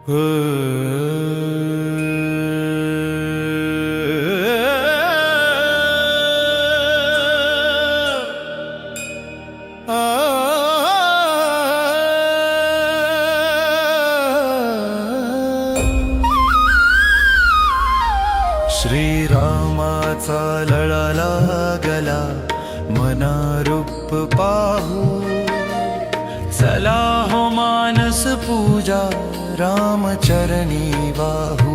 श्रीरामाचा लळा लागला मना रूप पाहू, चला हो मानस पूजा रामचरणी वाहू।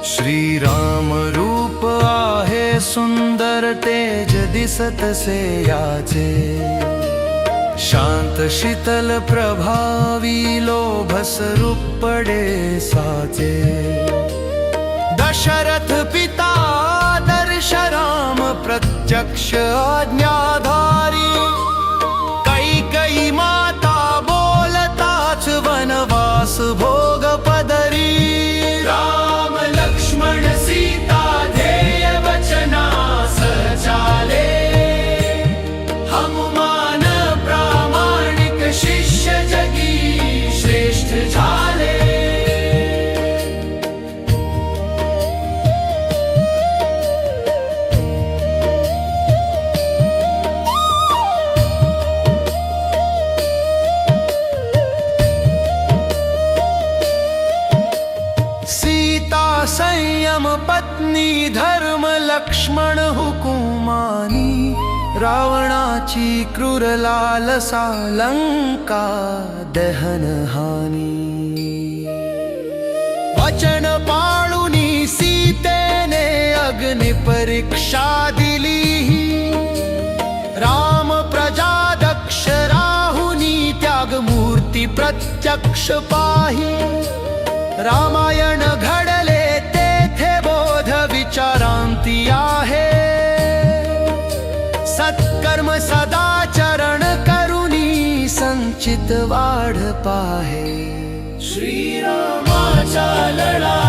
श्रीराम रूप आहे सुंदर, तेज दिसत से याचे, शांत शीतल प्रभावी लोभस रूप पडे साचे। दशरथ पिता दर्श राम प्रत्यक्ष आज्ञाधारी, कैकेयी माता बोलताच वनवास भोग पदरी। राम लक्ष्मण सीता ध्येय वचना चाले, हनुमान प्रामाणिक शिष्य जगी श्रेष्ठ झाले। सीता संयम पत्नी धर्म लक्ष्मण हुकुमानी, रावणाची क्रूर लालसा लंका दहन हानी। वचन पाळूनी सीतेने अग्नि परीक्षा दिली, राम प्रजा दक्ष राहुनी त्याग मूर्ती प्रत्यक्ष पाही। रामायण घडले तेथे बोध विचारांती आहे, सत्कर्म सदाचरण करुनी संचित वाढ पाहे। श्रीरामाचा लळा